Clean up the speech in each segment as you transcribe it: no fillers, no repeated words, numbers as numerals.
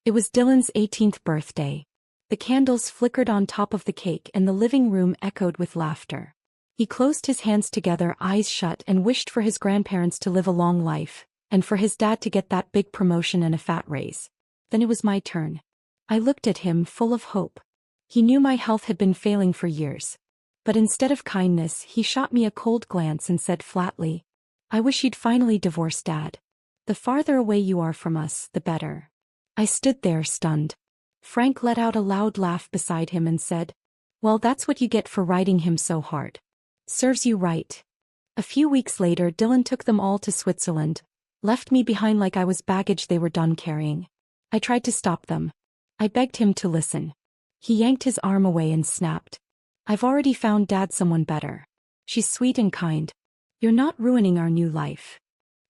It was Dylan's 18th birthday. The candles flickered on top of the cake and the living room echoed with laughter. He closed his hands together, eyes shut, and wished for his grandparents to live a long life, and for his dad to get that big promotion and a fat raise. Then it was my turn. I looked at him full of hope. He knew my health had been failing for years. But instead of kindness, he shot me a cold glance and said flatly, "I wish you'd finally divorce Dad. The farther away you are from us, the better." I stood there stunned. Frank let out a loud laugh beside him and said, "Well, that's what you get for riding him so hard. Serves you right." A few weeks later, Dylan took them all to Switzerland, left me behind like I was baggage they were done carrying. I tried to stop them. I begged him to listen. He yanked his arm away and snapped, "I've already found Dad someone better. She's sweet and kind. You're not ruining our new life."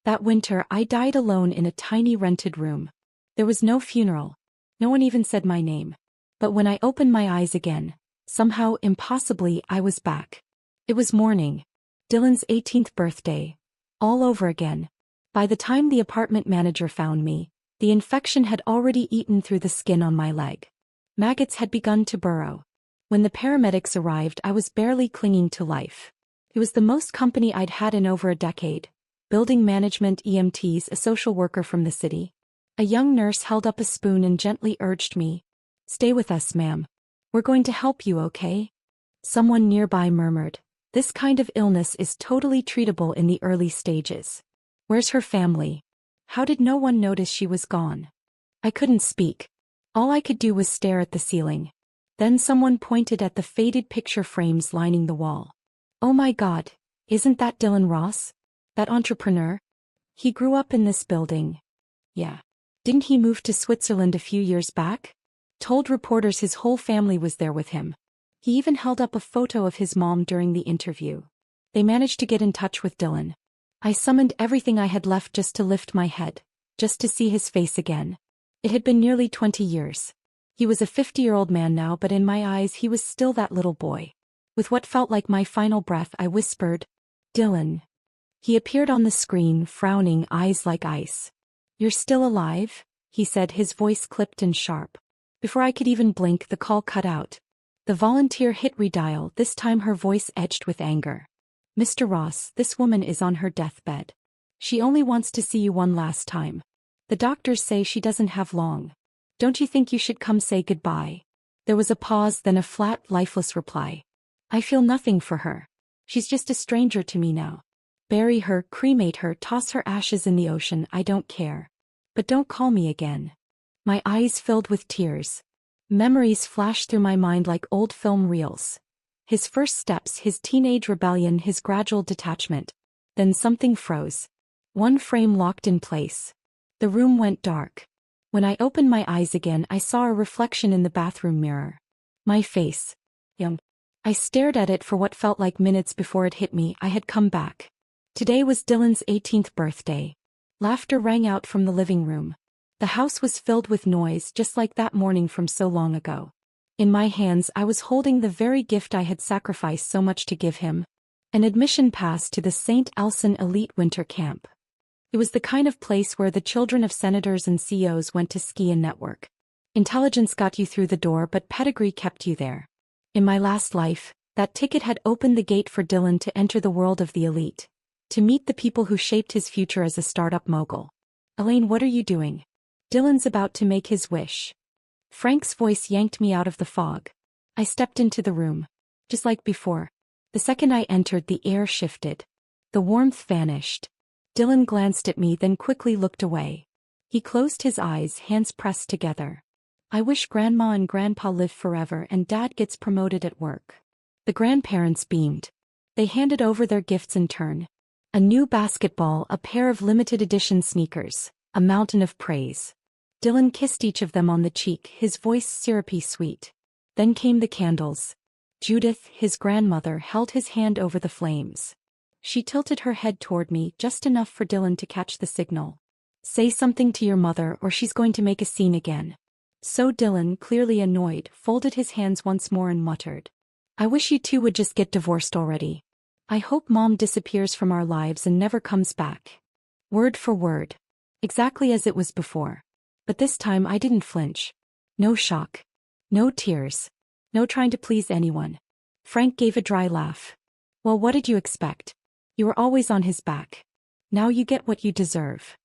That winter, I died alone in a tiny rented room. There was no funeral. No one even said my name. But when I opened my eyes again, somehow, impossibly, I was back. It was morning. Dylan's 18th birthday. All over again. By the time the apartment manager found me, the infection had already eaten through the skin on my leg. Maggots had begun to burrow. When the paramedics arrived, I was barely clinging to life. It was the most company I'd had in over a decade. Building management, EMTs, a social worker from the city. A young nurse held up a spoon and gently urged me, "Stay with us, ma'am. We're going to help you, okay?" Someone nearby murmured, "This kind of illness is totally treatable in the early stages. Where's her family? How did no one notice she was gone?" I couldn't speak. All I could do was stare at the ceiling. Then someone pointed at the faded picture frames lining the wall. "Oh my God, isn't that Dylan Ross? That entrepreneur? He grew up in this building." "Yeah. Didn't he move to Switzerland a few years back?" Told reporters his whole family was there with him. He even held up a photo of his mom during the interview. They managed to get in touch with Dylan. I summoned everything I had left just to lift my head, just to see his face again. It had been nearly 20 years. He was a 50-year-old man now, but in my eyes he was still that little boy. With what felt like my final breath, I whispered, "Dylan." He appeared on the screen, frowning, eyes like ice. "You're still alive?" he said, his voice clipped and sharp. Before I could even blink, the call cut out. The volunteer hit redial, this time her voice edged with anger. "Mr. Ross, this woman is on her deathbed. She only wants to see you one last time. The doctors say she doesn't have long. Don't you think you should come say goodbye?" There was a pause, then a flat, lifeless reply. "I feel nothing for her. She's just a stranger to me now. Bury her, cremate her, toss her ashes in the ocean, I don't care. But don't call me again." My eyes filled with tears. Memories flashed through my mind like old film reels. His first steps, his teenage rebellion, his gradual detachment. Then something froze. One frame locked in place. The room went dark. When I opened my eyes again, I saw a reflection in the bathroom mirror. My face. Young. I stared at it for what felt like minutes before it hit me. I had come back. Today was Dylan's 18th birthday. Laughter rang out from the living room. The house was filled with noise, just like that morning from so long ago. In my hands, I was holding the very gift I had sacrificed so much to give him. An admission pass to the St. Elson Elite Winter Camp. It was the kind of place where the children of senators and CEOs went to ski and network. Intelligence got you through the door, but pedigree kept you there. In my last life, that ticket had opened the gate for Dylan to enter the world of the elite. To meet the people who shaped his future as a startup mogul. "Elaine, what are you doing? Dylan's about to make his wish." Frank's voice yanked me out of the fog. I stepped into the room. Just like before. The second I entered, the air shifted. The warmth vanished. Dylan glanced at me, then quickly looked away. He closed his eyes, hands pressed together. "I wish Grandma and Grandpa live forever and Dad gets promoted at work." The grandparents beamed. They handed over their gifts in turn. A new basketball, a pair of limited edition sneakers, a mountain of praise. Dylan kissed each of them on the cheek, his voice syrupy sweet. Then came the candles. Judith, his grandmother, held his hand over the flames. She tilted her head toward me, just enough for Dylan to catch the signal. "Say something to your mother or she's going to make a scene again." So Dylan, clearly annoyed, folded his hands once more and muttered, "I wish you two would just get divorced already. I hope Mom disappears from our lives and never comes back." Word for word. Exactly as it was before. But this time I didn't flinch. No shock. No tears. No trying to please anyone. Frank gave a dry laugh. Well, what did you expect? You were always on his back. Now you get what you deserve.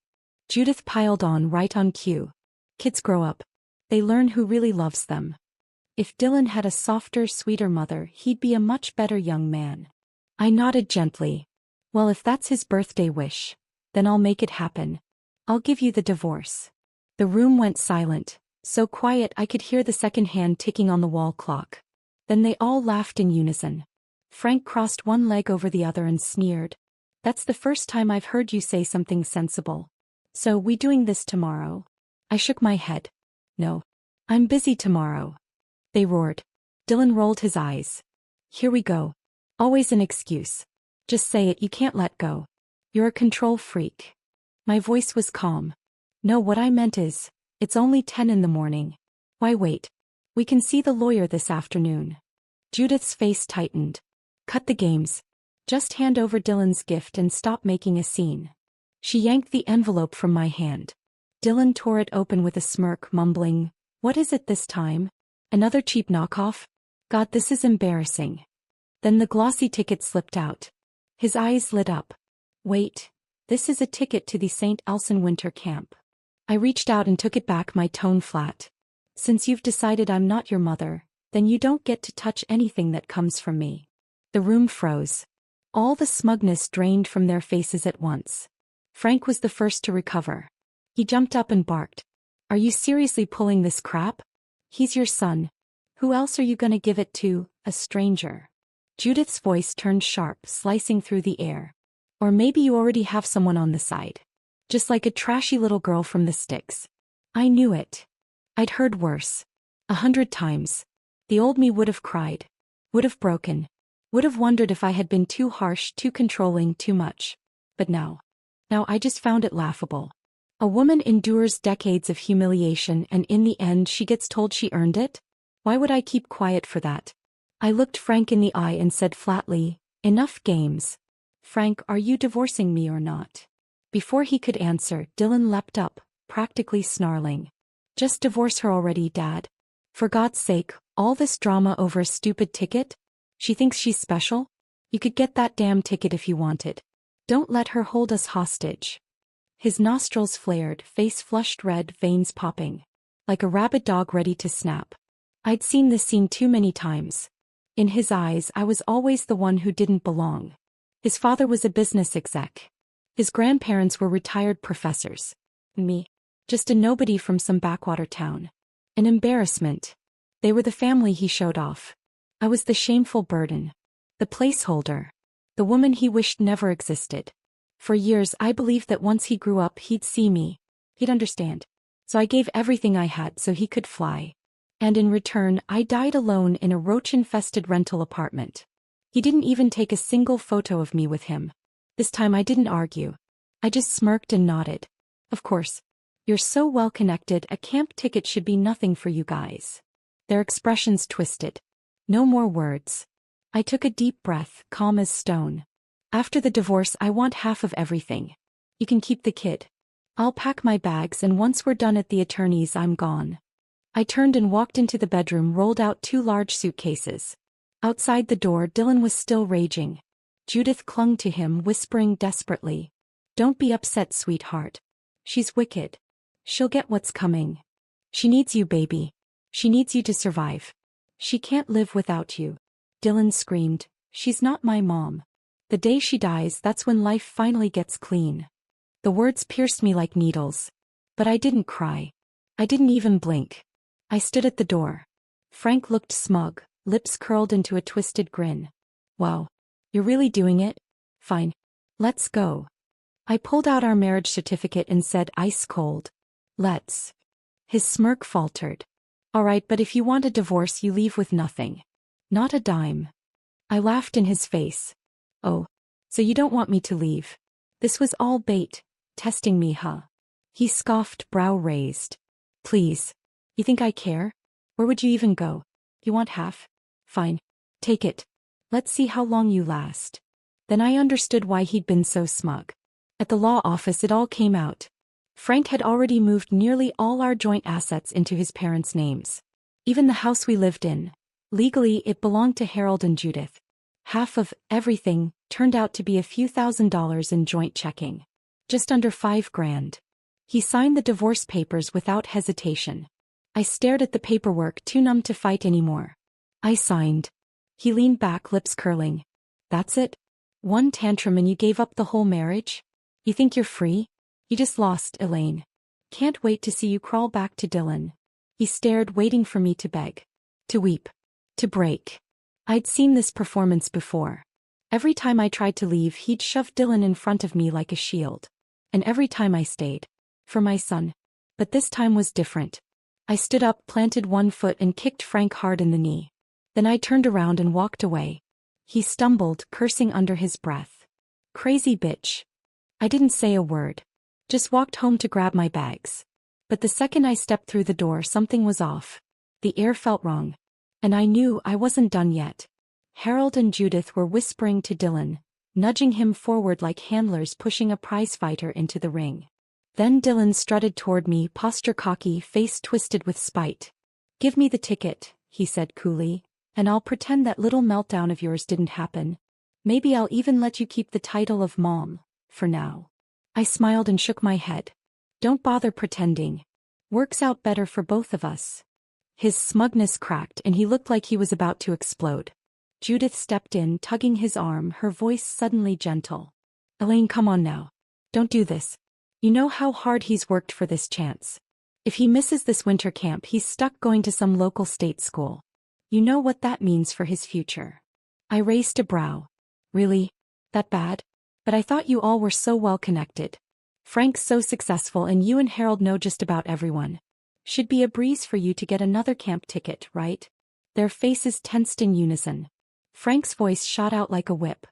Judith piled on right on cue. Kids grow up. They learn who really loves them. If Dylan had a softer, sweeter mother, he'd be a much better young man. I nodded gently. Well, if that's his birthday wish, then I'll make it happen. I'll give you the divorce. The room went silent, so quiet I could hear the second hand ticking on the wall clock. Then they all laughed in unison. Frank crossed one leg over the other and sneered. That's the first time I've heard you say something sensible. So, we doing this tomorrow? I shook my head. No. I'm busy tomorrow. They roared. Dylan rolled his eyes. Here we go. Always an excuse. Just say it, you can't let go. You're a control freak. My voice was calm. No, what I meant is, it's only 10 in the morning. Why wait? We can see the lawyer this afternoon. Judith's face tightened. Cut the games. Just hand over Dylan's gift and stop making a scene. She yanked the envelope from my hand. Dylan tore it open with a smirk, mumbling, "What is it this time? Another cheap knockoff? God, this is embarrassing." Then the glossy ticket slipped out. His eyes lit up. Wait, this is a ticket to the St. Elson winter camp. I reached out and took it back, my tone flat. Since you've decided I'm not your mother, then you don't get to touch anything that comes from me. The room froze. All the smugness drained from their faces at once. Frank was the first to recover. He jumped up and barked. Are you seriously pulling this crap? He's your son. Who else are you gonna give it to? A stranger? Judith's voice turned sharp, slicing through the air. Or maybe you already have someone on the side. Just like a trashy little girl from the sticks. I knew it. I'd heard worse. 100 times. The old me would have cried. Would have broken. Would have wondered if I had been too harsh, too controlling, too much. But now I just found it laughable. A woman endures decades of humiliation and in the end she gets told she earned it? Why would I keep quiet for that? I looked Frank in the eye and said flatly, enough games. Frank, are you divorcing me or not? Before he could answer, Dylan leapt up, practically snarling. Just divorce her already, Dad. For God's sake, all this drama over a stupid ticket? She thinks she's special? You could get that damn ticket if you wanted. Don't let her hold us hostage. His nostrils flared, face flushed red, veins popping. Like a rabid dog ready to snap. I'd seen this scene too many times. In his eyes, I was always the one who didn't belong. His father was a business exec. His grandparents were retired professors. Me. Just a nobody from some backwater town. An embarrassment. They were the family he showed off. I was the shameful burden. The placeholder. The woman he wished never existed. For years I believed that once he grew up he'd see me. He'd understand. So I gave everything I had so he could fly. And in return I died alone in a roach-infested rental apartment. He didn't even take a single photo of me with him. This time I didn't argue. I just smirked and nodded. Of course. You're so well connected, a camp ticket should be nothing for you guys. Their expressions twisted. No more words. I took a deep breath, calm as stone. After the divorce I want half of everything. You can keep the kid. I'll pack my bags and once we're done at the attorney's I'm gone. I turned and walked into the bedroom, rolled out 2 large suitcases. Outside the door Dylan was still raging. Judith clung to him, whispering desperately. Don't be upset, sweetheart. She's wicked. She'll get what's coming. She needs you, baby. She needs you to survive. She can't live without you. Dylan screamed. She's not my mom. The day she dies, that's when life finally gets clean. The words pierced me like needles. But I didn't cry. I didn't even blink. I stood at the door. Frank looked smug, lips curled into a twisted grin. Wow. You're really doing it? Fine. Let's go. I pulled out our marriage certificate and said ice cold. Let's. His smirk faltered. All right, but if you want a divorce you leave with nothing. Not a dime. I laughed in his face. Oh, so you don't want me to leave? This was all bait, testing me, huh? He scoffed, brow raised. Please. You think I care? Where would you even go? You want half? Fine. Take it. Let's see how long you last. Then I understood why he'd been so smug. At the law office it all came out. Frank had already moved nearly all our joint assets into his parents' names. Even the house we lived in. Legally, it belonged to Harold and Judith. Half of everything turned out to be a few $1,000s in joint checking. Just under $5,000. He signed the divorce papers without hesitation. I stared at the paperwork, too numb to fight anymore. I signed. He leaned back, lips curling. That's it? One tantrum and you gave up the whole marriage? You think you're free? You just lost, Elaine. Can't wait to see you crawl back to Dylan. He stared, waiting for me to beg. To weep. To break. I'd seen this performance before. Every time I tried to leave, he'd shove Dylan in front of me like a shield. And every time I stayed. For my son. But this time was different. I stood up, planted one foot and kicked Frank hard in the knee. Then I turned around and walked away. He stumbled, cursing under his breath. Crazy bitch. I didn't say a word. Just walked home to grab my bags. But the second I stepped through the door, something was off. The air felt wrong. And I knew I wasn't done yet. Harold and Judith were whispering to Dylan, nudging him forward like handlers pushing a prizefighter into the ring. Then Dylan strutted toward me, posture cocky, face twisted with spite. Give me the ticket, he said coolly, and I'll pretend that little meltdown of yours didn't happen. Maybe I'll even let you keep the title of mom, for now. I smiled and shook my head. Don't bother pretending. Works out better for both of us. His smugness cracked and he looked like he was about to explode. Judith stepped in, tugging his arm, her voice suddenly gentle. Elaine, come on now. Don't do this. You know how hard he's worked for this chance. If he misses this winter camp, he's stuck going to some local state school. You know what that means for his future. I raised a brow. Really? That bad? But I thought you all were so well connected. Frank's so successful and you and Harold know just about everyone. Should be a breeze for you to get another camp ticket, right? Their faces tensed in unison. Frank's voice shot out like a whip.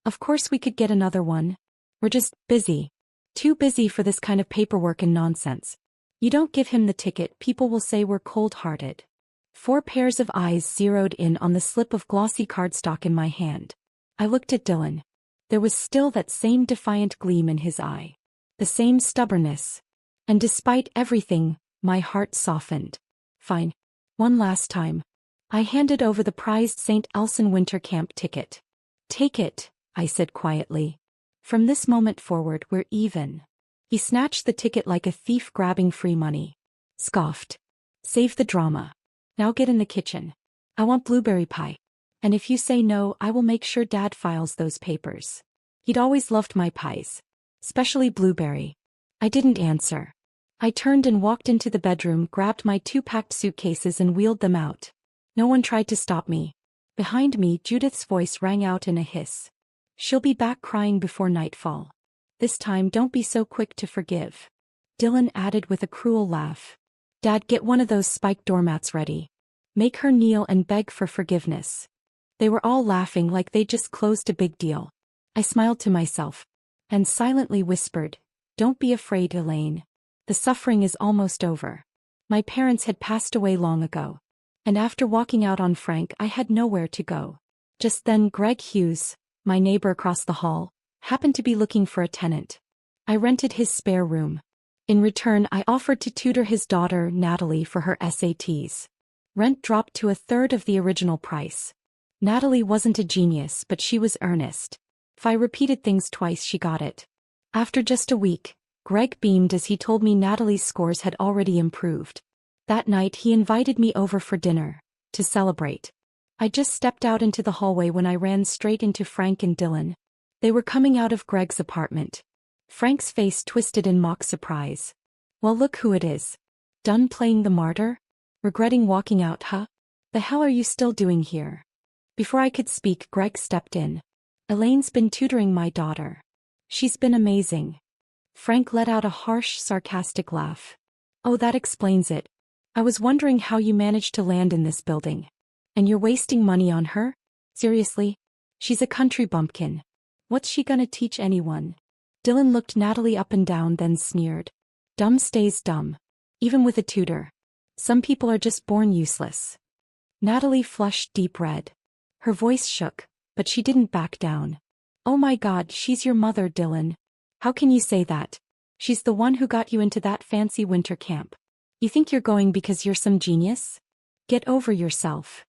Of course we could get another one. We're just busy. Too busy for this kind of paperwork and nonsense. You don't give him the ticket, people will say we're cold-hearted. 4 pairs of eyes zeroed in on the slip of glossy cardstock in my hand. I looked at Dylan. There was still that same defiant gleam in his eye. The same stubbornness. And despite everything, my heart softened. Fine. One last time. I handed over the prized St. Elson winter camp ticket. Take it, I said quietly. From this moment forward, we're even. He snatched the ticket like a thief grabbing free money. Scoffed. Save the drama. Now get in the kitchen. I want blueberry pie. And if you say no, I will make sure Dad files those papers. He'd always loved my pies. Especially blueberry. I didn't answer. I turned and walked into the bedroom, grabbed my 2 packed suitcases and wheeled them out. No one tried to stop me. Behind me, Judith's voice rang out in a hiss. She'll be back crying before nightfall. This time don't be so quick to forgive. Dylan added with a cruel laugh. Dad, get one of those spiked doormats ready. Make her kneel and beg for forgiveness. They were all laughing like they'd just closed a big deal. I smiled to myself. And silently whispered, don't be afraid, Elaine. The suffering is almost over. My parents had passed away long ago. And after walking out on Frank, I had nowhere to go. Just then Greg Hughes, my neighbor across the hall, happened to be looking for a tenant. I rented his spare room. In return, I offered to tutor his daughter, Natalie, for her SATs. Rent dropped to 1/3 of the original price. Natalie wasn't a genius, but she was earnest. If I repeated things twice, she got it. After just a week, Greg beamed as he told me Natalie's scores had already improved. That night he invited me over for dinner, to celebrate. I just stepped out into the hallway when I ran straight into Frank and Dylan. They were coming out of Greg's apartment. Frank's face twisted in mock surprise. Well, look who it is. Done playing the martyr? Regretting walking out, huh? The hell are you still doing here? Before I could speak, Greg stepped in. Elaine's been tutoring my daughter. She's been amazing. Frank let out a harsh, sarcastic laugh. Oh, that explains it. I was wondering how you managed to land in this building. And you're wasting money on her? Seriously? She's a country bumpkin. What's she gonna teach anyone? Dylan looked Natalie up and down, then sneered. Dumb stays dumb. Even with a tutor. Some people are just born useless. Natalie flushed deep red. Her voice shook, but she didn't back down. Oh my God, she's your mother, Dylan. How can you say that? She's the one who got you into that fancy winter camp. You think you're going because you're some genius? Get over yourself.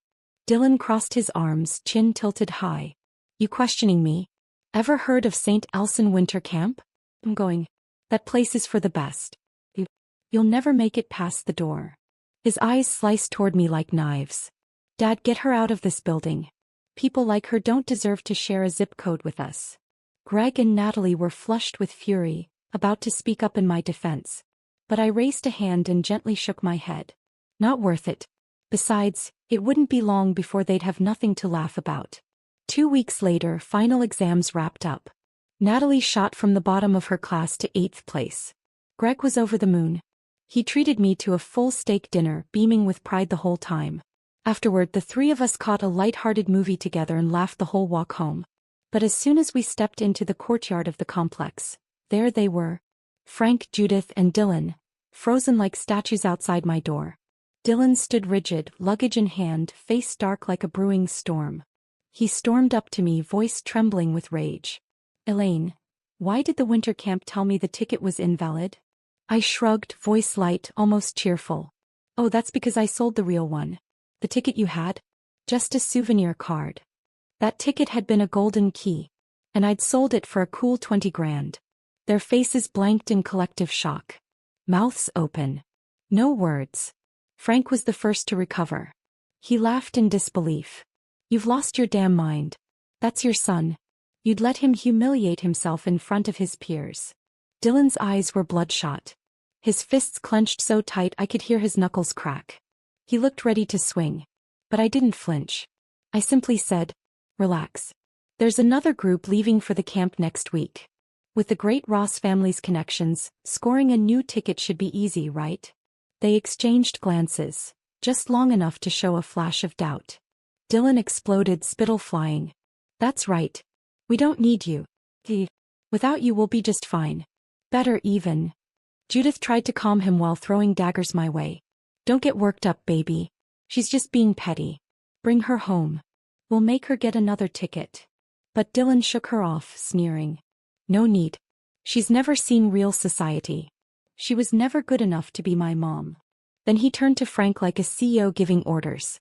Dylan crossed his arms, chin tilted high. You questioning me? Ever heard of St. Elson Winter Camp? I'm going. That place is for the best. You'll never make it past the door. His eyes sliced toward me like knives. Dad, get her out of this building. People like her don't deserve to share a zip code with us. Greg and Natalie were flushed with fury, about to speak up in my defense. But I raised a hand and gently shook my head. Not worth it. Besides, it wouldn't be long before they'd have nothing to laugh about. 2 weeks later, final exams wrapped up. Natalie shot from the bottom of her class to 8th place. Greg was over the moon. He treated me to a full steak dinner, beaming with pride the whole time. Afterward, the three of us caught a light-hearted movie together and laughed the whole walk home. But as soon as we stepped into the courtyard of the complex, there they were. Frank, Judith, and Dylan, frozen like statues outside my door. Dylan stood rigid, luggage in hand, face dark like a brewing storm. He stormed up to me, voice trembling with rage. Elaine, why did the winter camp tell me the ticket was invalid? I shrugged, voice light, almost cheerful. Oh, that's because I sold the real one. The ticket you had? Just a souvenir card. That ticket had been a golden key. And I'd sold it for a cool 20 grand. Their faces blanked in collective shock. Mouths open. No words. Frank was the first to recover. He laughed in disbelief. You've lost your damn mind. That's your son. You'd let him humiliate himself in front of his peers. Dylan's eyes were bloodshot. His fists clenched so tight I could hear his knuckles crack. He looked ready to swing. But I didn't flinch. I simply said, relax. There's another group leaving for the camp next week. With the great Ross family's connections, scoring a new ticket should be easy, right? They exchanged glances, just long enough to show a flash of doubt. Dylan exploded, spittle flying. That's right. We don't need you. Without you we'll be just fine. Better even. Judith tried to calm him while throwing daggers my way. Don't get worked up, baby. She's just being petty. Bring her home. We'll make her get another ticket. But Dylan shook her off, sneering. No need. She's never seen real society. She was never good enough to be my mom. Then he turned to Frank like a CEO giving orders.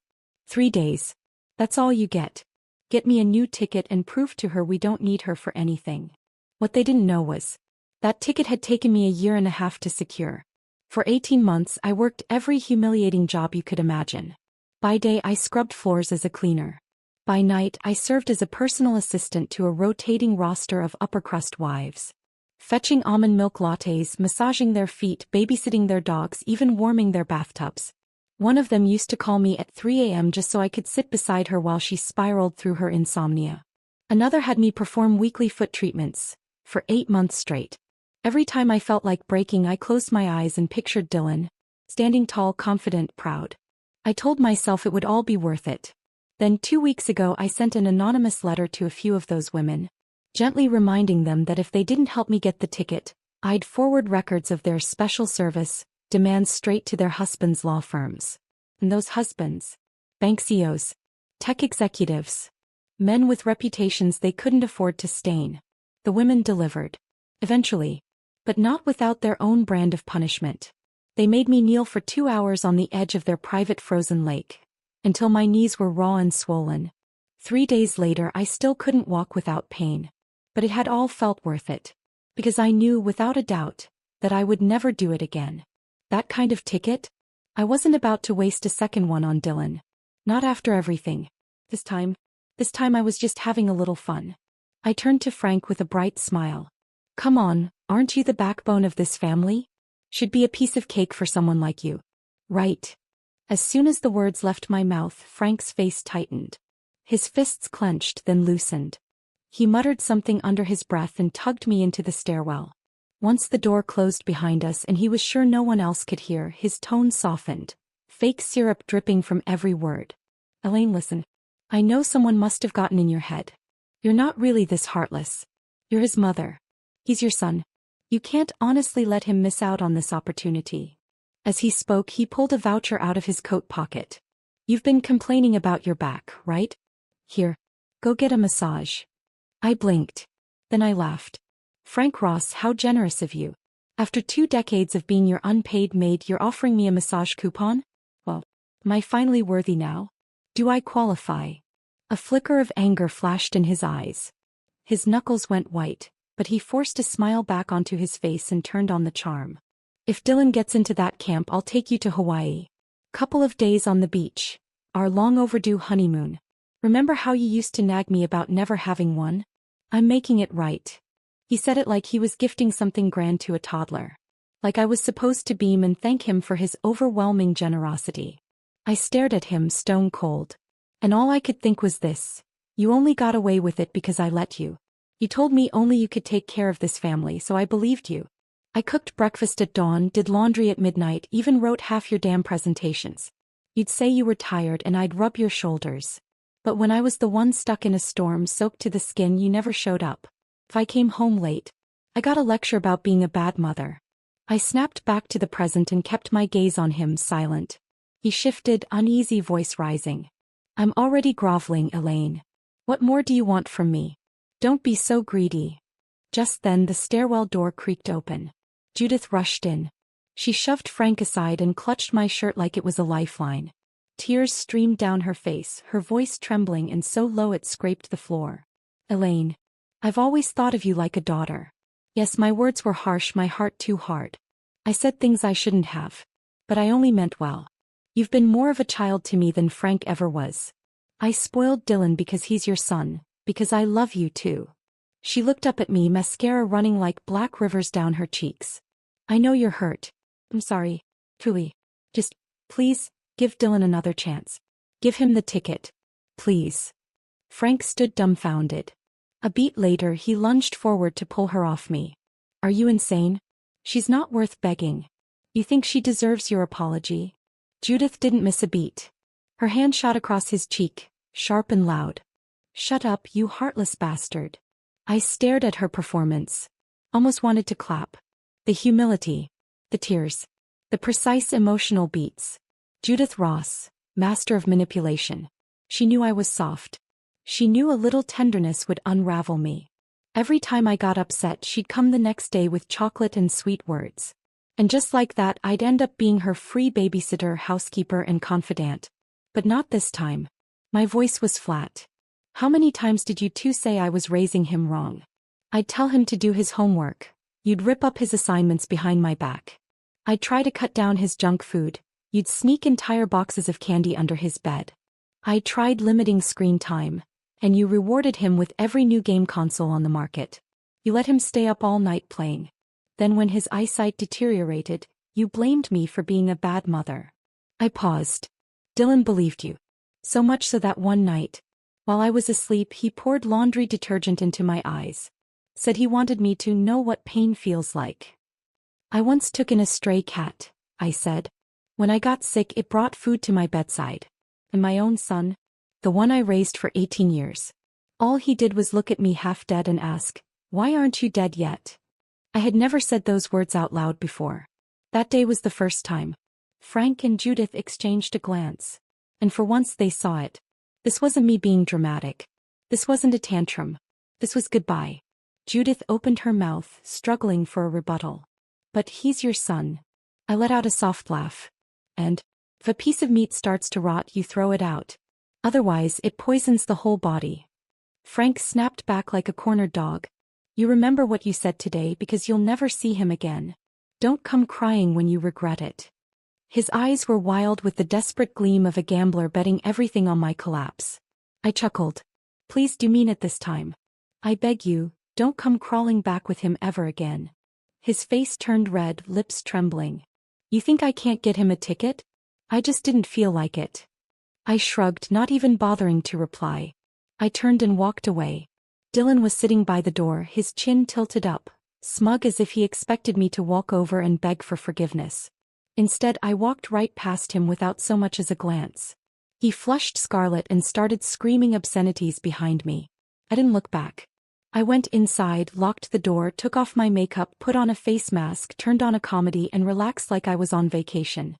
3 days. That's all you get. Get me a new ticket and prove to her we don't need her for anything. What they didn't know was, that ticket had taken me a year and a half to secure. For 18 months I worked every humiliating job you could imagine. By day I scrubbed floors as a cleaner. By night I served as a personal assistant to a rotating roster of upper-crust wives. Fetching almond milk lattes, massaging their feet, babysitting their dogs, even warming their bathtubs. One of them used to call me at 3 a.m. just so I could sit beside her while she spiraled through her insomnia. Another had me perform weekly foot treatments, for 8 months straight. Every time I felt like breaking I closed my eyes and pictured Dylan, standing tall, confident, proud. I told myself it would all be worth it. Then 2 weeks ago I sent an anonymous letter to a few of those women, gently reminding them that if they didn't help me get the ticket, I'd forward records of their special service demands straight to their husbands' law firms. And those husbands, bank CEOs, tech executives, men with reputations they couldn't afford to stain. The women delivered. Eventually. But not without their own brand of punishment. They made me kneel for 2 hours on the edge of their private frozen lake, until my knees were raw and swollen. 3 days later I still couldn't walk without pain. But it had all felt worth it. Because I knew without a doubt that I would never do it again. That kind of ticket? I wasn't about to waste a second one on Dylan. Not after everything. This time I was just having a little fun. I turned to Frank with a bright smile. Come on, aren't you the backbone of this family? Should be a piece of cake for someone like you. Right. As soon as the words left my mouth, Frank's face tightened. His fists clenched, then loosened. He muttered something under his breath and tugged me into the stairwell. Once the door closed behind us and he was sure no one else could hear, his tone softened, fake syrup dripping from every word. Elaine, listen. I know someone must have gotten in your head. You're not really this heartless. You're his mother. He's your son. You can't honestly let him miss out on this opportunity. As he spoke, he pulled a voucher out of his coat pocket. You've been complaining about your back, right? Here. Go get a massage. I blinked. Then I laughed. Frank Ross, how generous of you. After 2 decades of being your unpaid maid, you're offering me a massage coupon? Well, am I finally worthy now? Do I qualify? A flicker of anger flashed in his eyes. His knuckles went white, but he forced a smile back onto his face and turned on the charm. If Dylan gets into that camp, I'll take you to Hawaii. Couple of days on the beach. Our long overdue honeymoon. Remember how you used to nag me about never having one? I'm making it right. He said it like he was gifting something grand to a toddler. Like I was supposed to beam and thank him for his overwhelming generosity. I stared at him stone cold. And all I could think was this. You only got away with it because I let you. You told me only you could take care of this family, so I believed you. I cooked breakfast at dawn, did laundry at midnight, even wrote half your damn presentations. You'd say you were tired and I'd rub your shoulders. But when I was the one stuck in a storm soaked to the skin, you never showed up. If I came home late, I got a lecture about being a bad mother. I snapped back to the present and kept my gaze on him, silent. He shifted, uneasy voice rising. I'm already groveling, Elaine. What more do you want from me? Don't be so greedy. Just then the stairwell door creaked open. Judith rushed in. She shoved Frank aside and clutched my shirt like it was a lifeline. Tears streamed down her face, her voice trembling and so low it scraped the floor. Elaine, I've always thought of you like a daughter. Yes, my words were harsh, my heart too hard. I said things I shouldn't have. But I only meant well. You've been more of a child to me than Frank ever was. I spoiled Dylan because he's your son, because I love you too. She looked up at me, mascara running like black rivers down her cheeks. I know you're hurt. I'm sorry. Truly. Just, please, give Dylan another chance. Give him the ticket. Please. Frank stood dumbfounded. A beat later, he lunged forward to pull her off me. Are you insane? She's not worth begging. You think she deserves your apology? Judith didn't miss a beat. Her hand shot across his cheek, sharp and loud. Shut up, you heartless bastard. I stared at her performance. Almost wanted to clap. The humility. The tears. The precise emotional beats. Judith Ross, master of manipulation. She knew I was soft. She knew a little tenderness would unravel me. Every time I got upset, she'd come the next day with chocolate and sweet words. And just like that, I'd end up being her free babysitter, housekeeper, and confidant. But not this time. My voice was flat. How many times did you two say I was raising him wrong? I'd tell him to do his homework. You'd rip up his assignments behind my back. I'd try to cut down his junk food. You'd sneak entire boxes of candy under his bed. I tried limiting screen time. And you rewarded him with every new game console on the market. You let him stay up all night playing. Then when his eyesight deteriorated, you blamed me for being a bad mother. I paused. Dylan believed you. So much so that one night, while I was asleep, he poured laundry detergent into my eyes. Said he wanted me to know what pain feels like. I once took in a stray cat, I said. When I got sick, it brought food to my bedside. And my own son, the one I raised for 18 years. All he did was look at me half dead and ask, "Why aren't you dead yet?" I had never said those words out loud before. That day was the first time. Frank and Judith exchanged a glance. And for once they saw it. This wasn't me being dramatic. This wasn't a tantrum. This was goodbye. Judith opened her mouth, struggling for a rebuttal. But he's your son. I let out a soft laugh. And, if a piece of meat starts to rot, you throw it out. Otherwise, it poisons the whole body. Frank snapped back like a cornered dog. You remember what you said today because you'll never see him again. Don't come crying when you regret it. His eyes were wild with the desperate gleam of a gambler betting everything on my collapse. I chuckled. Please do mean it this time. I beg you, don't come crawling back with him ever again. His face turned red, lips trembling. You think I can't get him a ticket? I just didn't feel like it. I shrugged, not even bothering to reply. I turned and walked away. Dylan was sitting by the door, his chin tilted up, smug as if he expected me to walk over and beg for forgiveness. Instead, I walked right past him without so much as a glance. He flushed scarlet and started screaming obscenities behind me. I didn't look back. I went inside, locked the door, took off my makeup, put on a face mask, turned on a comedy, and relaxed like I was on vacation.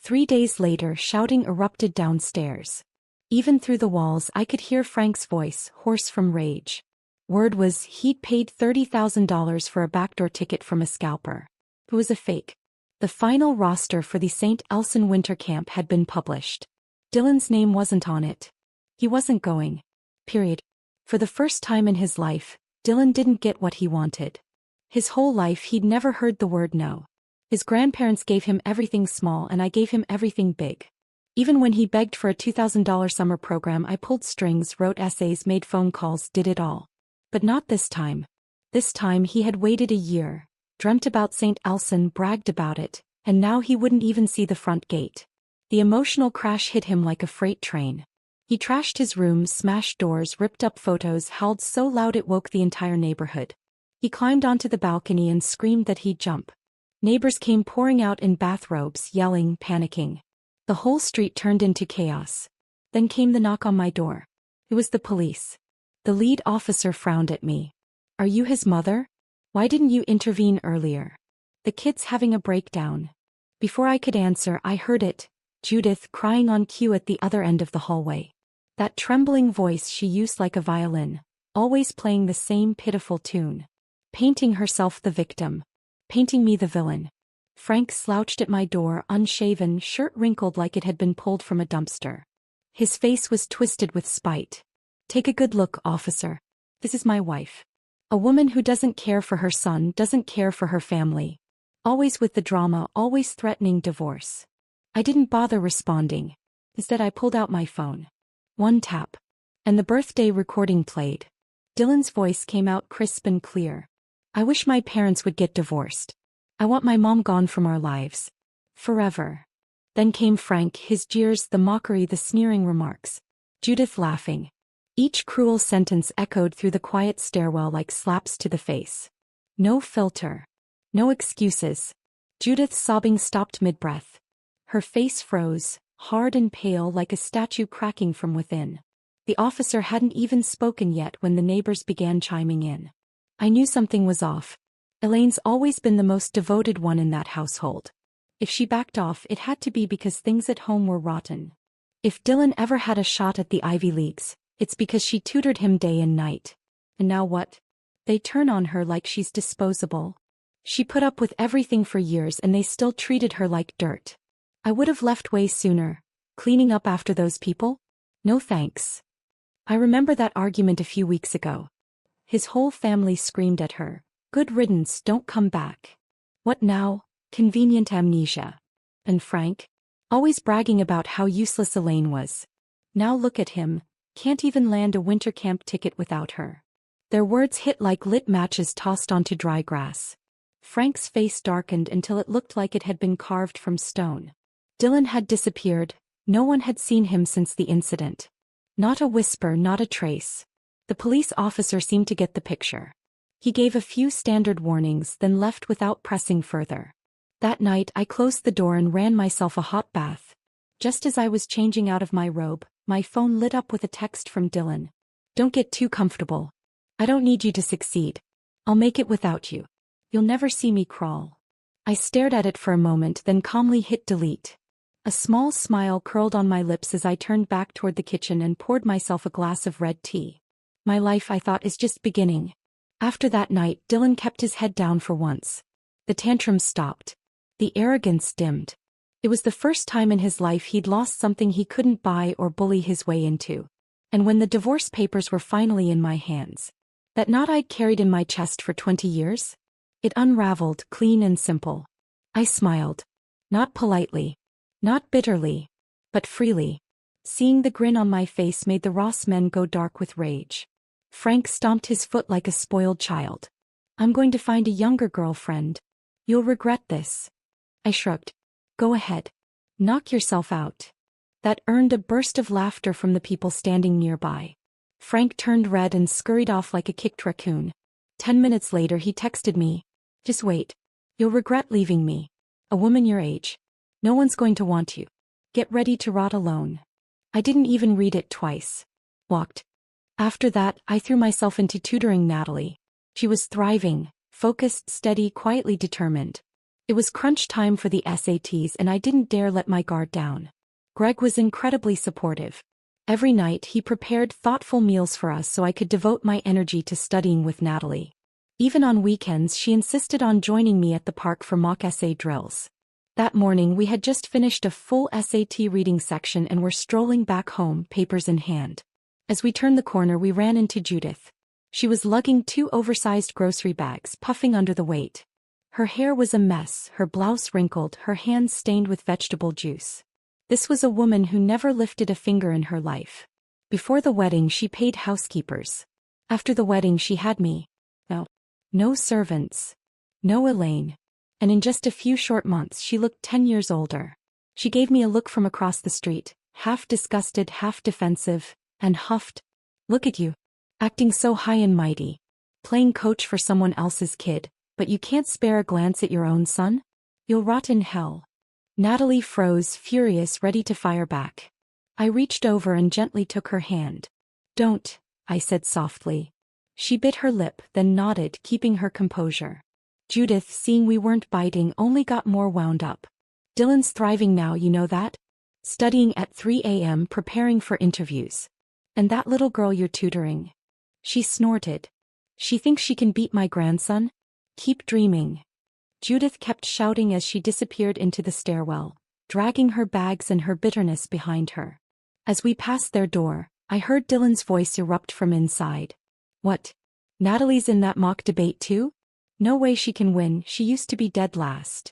3 days later, shouting erupted downstairs. Even through the walls, I could hear Frank's voice, hoarse from rage. Word was he'd paid $30,000 for a backdoor ticket from a scalper. It was a fake. The final roster for the St. Elson winter camp had been published. Dylan's name wasn't on it. He wasn't going. Period. For the first time in his life, Dylan didn't get what he wanted. His whole life he'd never heard the word no. His grandparents gave him everything small and I gave him everything big. Even when he begged for a $2,000 summer program, I pulled strings, wrote essays, made phone calls, did it all. But not this time. This time he had waited a year, dreamt about St. Elson, bragged about it, and now he wouldn't even see the front gate. The emotional crash hit him like a freight train. He trashed his room, smashed doors, ripped up photos, howled so loud it woke the entire neighborhood. He climbed onto the balcony and screamed that he'd jump. Neighbors came pouring out in bathrobes, yelling, panicking. The whole street turned into chaos. Then came the knock on my door. It was the police. The lead officer frowned at me. Are you his mother? Why didn't you intervene earlier? The kid's having a breakdown. Before I could answer, I heard it, Judith crying on cue at the other end of the hallway. That trembling voice she used like a violin, always playing the same pitiful tune. Painting herself the victim. Painting me the villain. Frank slouched at my door, unshaven, shirt wrinkled like it had been pulled from a dumpster. His face was twisted with spite. Take a good look, officer. This is my wife. A woman who doesn't care for her son, doesn't care for her family. Always with the drama, always threatening divorce. I didn't bother responding. Instead I pulled out my phone. One tap. And the birthday recording played. Dylan's voice came out crisp and clear. I wish my parents would get divorced. I want my mom gone from our lives. Forever. Then came Frank, his jeers, the mockery, the sneering remarks. Judith laughing. Each cruel sentence echoed through the quiet stairwell like slaps to the face. No filter. No excuses. Judith's sobbing stopped mid-breath. Her face froze, hard and pale like a statue cracking from within. The officer hadn't even spoken yet when the neighbors began chiming in. I knew something was off. Elaine's always been the most devoted one in that household. If she backed off, it had to be because things at home were rotten. If Dylan ever had a shot at the Ivy Leagues, it's because she tutored him day and night. And now what? They turn on her like she's disposable. She put up with everything for years and they still treated her like dirt. I would have left way sooner. Cleaning up after those people? No thanks. I remember that argument a few weeks ago. His whole family screamed at her. Good riddance, don't come back. What now? Convenient amnesia. And Frank? Always bragging about how useless Elaine was. Now look at him, can't even land a winter camp ticket without her. Their words hit like lit matches tossed onto dry grass. Frank's face darkened until it looked like it had been carved from stone. Dylan had disappeared, no one had seen him since the incident. Not a whisper, not a trace. The police officer seemed to get the picture. He gave a few standard warnings, then left without pressing further. That night I closed the door and ran myself a hot bath. Just as I was changing out of my robe, my phone lit up with a text from Dylan. Don't get too comfortable. I don't need you to succeed. I'll make it without you. You'll never see me crawl. I stared at it for a moment, then calmly hit delete. A small smile curled on my lips as I turned back toward the kitchen and poured myself a glass of red tea. My life, I thought, is just beginning. After that night, Dylan kept his head down for once. The tantrums stopped. The arrogance dimmed. It was the first time in his life he'd lost something he couldn't buy or bully his way into. And when the divorce papers were finally in my hands, that knot I'd carried in my chest for 20 years? It unraveled, clean and simple. I smiled. Not politely. Not bitterly. But freely. Seeing the grin on my face made the Ross men go dark with rage. Frank stomped his foot like a spoiled child. I'm going to find a younger girlfriend. You'll regret this. I shrugged. Go ahead. Knock yourself out. That earned a burst of laughter from the people standing nearby. Frank turned red and scurried off like a kicked raccoon. 10 minutes later he texted me. Just wait. You'll regret leaving me. A woman your age. No one's going to want you. Get ready to rot alone. I didn't even read it twice. Walked. After that, I threw myself into tutoring Natalie. She was thriving, focused, steady, quietly determined. It was crunch time for the SATs and I didn't dare let my guard down. Greg was incredibly supportive. Every night he prepared thoughtful meals for us so I could devote my energy to studying with Natalie. Even on weekends she insisted on joining me at the park for mock essay drills. That morning we had just finished a full SAT reading section and were strolling back home, papers in hand. As we turned the corner we ran into Judith. She was lugging 2 oversized grocery bags, puffing under the weight. Her hair was a mess, her blouse wrinkled, her hands stained with vegetable juice. This was a woman who never lifted a finger in her life. Before the wedding she paid housekeepers. After the wedding she had me. No servants. No Elaine. And in just a few short months she looked 10 years older. She gave me a look from across the street, half disgusted, half defensive, and huffed. "Look at you. Acting so high and mighty. Playing coach for someone else's kid, but you can't spare a glance at your own son? You'll rot in hell." Natalie froze, furious, ready to fire back. I reached over and gently took her hand. "Don't," I said softly. She bit her lip, then nodded, keeping her composure. Judith, seeing we weren't biting, only got more wound up. "Dylan's thriving now, you know that? Studying at 3 a.m., preparing for interviews. And that little girl you're tutoring." She snorted. "She thinks she can beat my grandson? Keep dreaming." Judith kept shouting as she disappeared into the stairwell, dragging her bags and her bitterness behind her. As we passed their door, I heard Dylan's voice erupt from inside. "What? Natalie's in that mock debate too? No way she can win, she used to be dead last."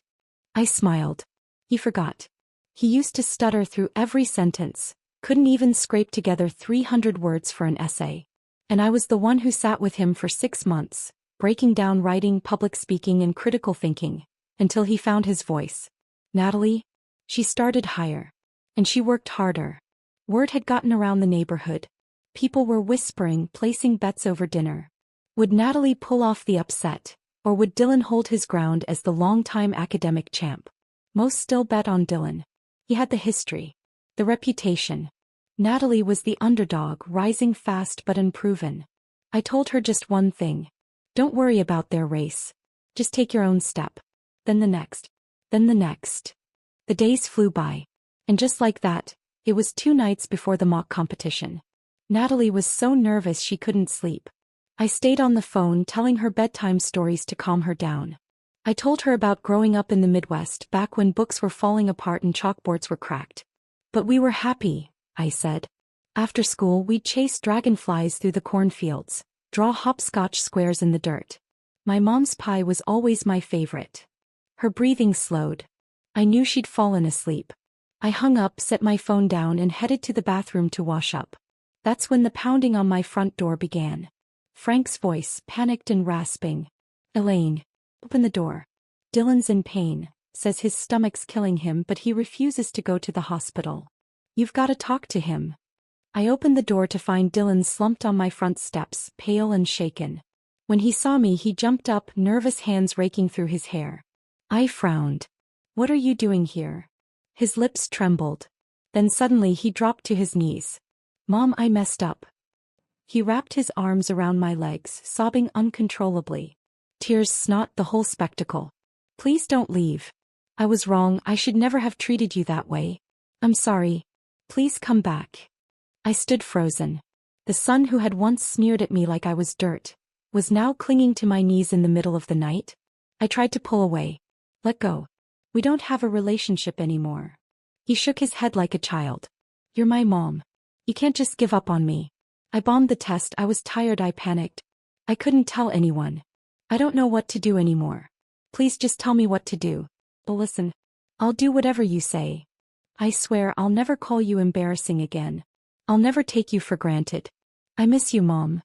I smiled. He forgot. He used to stutter through every sentence, couldn't even scrape together 300 words for an essay. And I was the one who sat with him for 6 months, breaking down writing, public speaking, and critical thinking, until he found his voice. Natalie? She started higher. And she worked harder. Word had gotten around the neighborhood. People were whispering, placing bets over dinner. Would Natalie pull off the upset, or would Dylan hold his ground as the longtime academic champ? Most still bet on Dylan. He had the history, the reputation. Natalie was the underdog, rising fast but unproven. I told her just one thing. Don't worry about their race. Just take your own step. Then the next. Then the next. The days flew by. And just like that, it was 2 nights before the mock competition. Natalie was so nervous she couldn't sleep. I stayed on the phone telling her bedtime stories to calm her down. I told her about growing up in the Midwest back when books were falling apart and chalkboards were cracked. But we were happy, I said. After school we'd chase dragonflies through the cornfields, draw hopscotch squares in the dirt. My mom's pie was always my favorite. Her breathing slowed. I knew she'd fallen asleep. I hung up, set my phone down, and headed to the bathroom to wash up. That's when the pounding on my front door began. Frank's voice, panicked and rasping. "Elaine, open the door. Dylan's in pain, says his stomach's killing him, but he refuses to go to the hospital. You've got to talk to him." I opened the door to find Dylan slumped on my front steps, pale and shaken. When he saw me he jumped up, nervous hands raking through his hair. I frowned. "What are you doing here?" His lips trembled. Then suddenly he dropped to his knees. "Mom, I messed up." He wrapped his arms around my legs, sobbing uncontrollably. Tears, snot, the whole spectacle. "Please don't leave. I was wrong, I should never have treated you that way. I'm sorry. Please come back." I stood frozen. The sun who had once sneered at me like I was dirt, was now clinging to my knees in the middle of the night. I tried to pull away. "Let go. We don't have a relationship anymore." He shook his head like a child. "You're my mom. You can't just give up on me." I bombed the test, I was tired, I panicked. I couldn't tell anyone. "I don't know what to do anymore. Please just tell me what to do." "But listen. I'll do whatever you say. I swear I'll never call you embarrassing again. I'll never take you for granted. I miss you, Mom."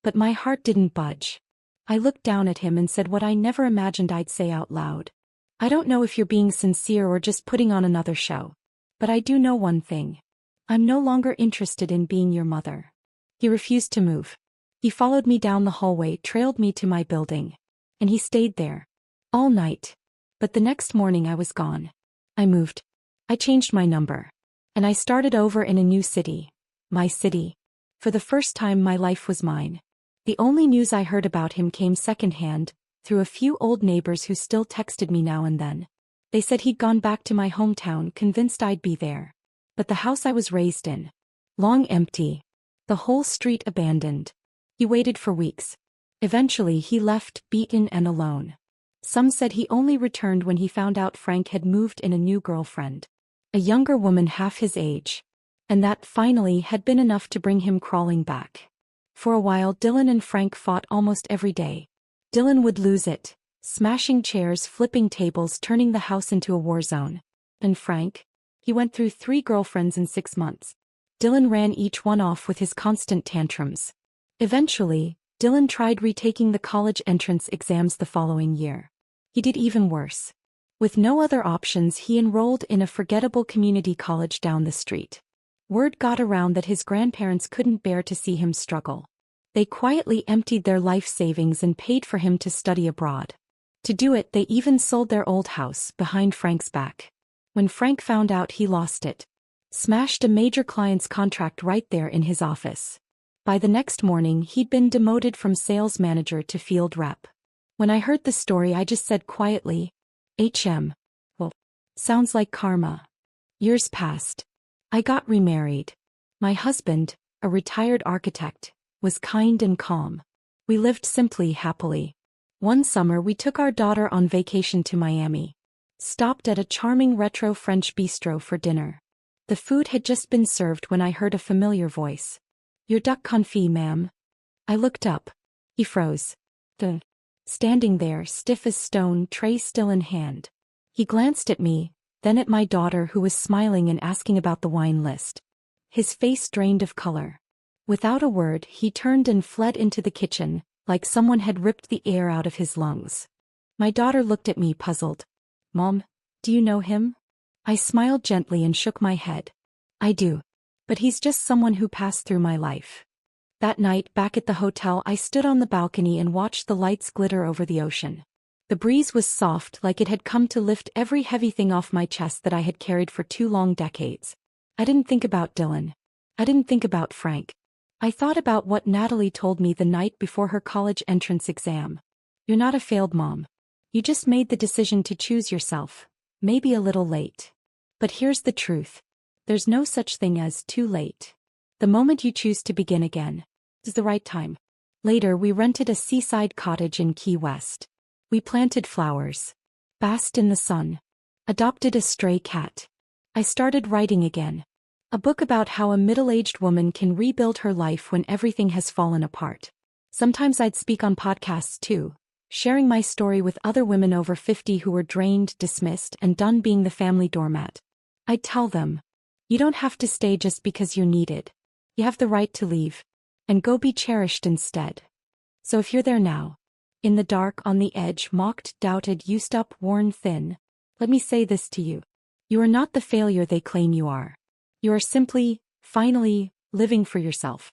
But my heart didn't budge. I looked down at him and said what I never imagined I'd say out loud. "I don't know if you're being sincere or just putting on another show. But I do know one thing. I'm no longer interested in being your mother." He refused to move. He followed me down the hallway, trailed me to my building. And he stayed there. All night. But the next morning I was gone. I moved. I changed my number. And I started over in a new city. My city. For the first time my life was mine. The only news I heard about him came secondhand, through a few old neighbors who still texted me now and then. They said he'd gone back to my hometown, convinced I'd be there. But the house I was raised in. Long empty. The whole street abandoned. He waited for weeks. Eventually he left, beaten and alone. Some said he only returned when he found out Frank had moved in a new girlfriend, a younger woman half his age. And that, finally, had been enough to bring him crawling back. For a while Dylan and Frank fought almost every day. Dylan would lose it, smashing chairs, flipping tables, turning the house into a war zone. And Frank? He went through 3 girlfriends in 6 months. Dylan ran each one off with his constant tantrums. Eventually, Dylan tried retaking the college entrance exams the following year. He did even worse. With no other options, he enrolled in a forgettable community college down the street. Word got around that his grandparents couldn't bear to see him struggle. They quietly emptied their life savings and paid for him to study abroad. To do it, they even sold their old house behind Frank's back. When Frank found out, he lost it. Smashed a major client's contract right there in his office. By the next morning, he'd been demoted from sales manager to field rep. When I heard the story, I just said quietly, well, sounds like karma. Years passed. I got remarried. My husband, a retired architect, was kind and calm. We lived simply, happily. One summer we took our daughter on vacation to Miami. Stopped at a charming retro French bistro for dinner. The food had just been served when I heard a familiar voice. "Your duck confit, ma'am." I looked up. He froze. Standing there, stiff as stone, tray still in hand. He glanced at me, then at my daughter, who was smiling and asking about the wine list. His face drained of color. Without a word, he turned and fled into the kitchen, like someone had ripped the air out of his lungs. My daughter looked at me, puzzled. "Mom, do you know him?" I smiled gently and shook my head. "I do. But he's just someone who passed through my life." That night, back at the hotel, I stood on the balcony and watched the lights glitter over the ocean. The breeze was soft, like it had come to lift every heavy thing off my chest that I had carried for 2 long decades. I didn't think about Dylan. I didn't think about Frank. I thought about what Natalie told me the night before her college entrance exam. "You're not a failed mom. You just made the decision to choose yourself. Maybe a little late. But here's the truth. There's no such thing as too late. The moment you choose to begin again is the right time." Later, we rented a seaside cottage in Key West. We planted flowers, basked in the sun, adopted a stray cat. I started writing again. A book about how a middle-aged woman can rebuild her life when everything has fallen apart. Sometimes I'd speak on podcasts too, sharing my story with other women over 50 who were drained, dismissed, and done being the family doormat. I'd tell them, you don't have to stay just because you're needed. You have the right to leave. And go be cherished instead. So if you're there now, in the dark, on the edge, mocked, doubted, used up, worn thin, let me say this to you. You are not the failure they claim you are. You are simply, finally, living for yourself.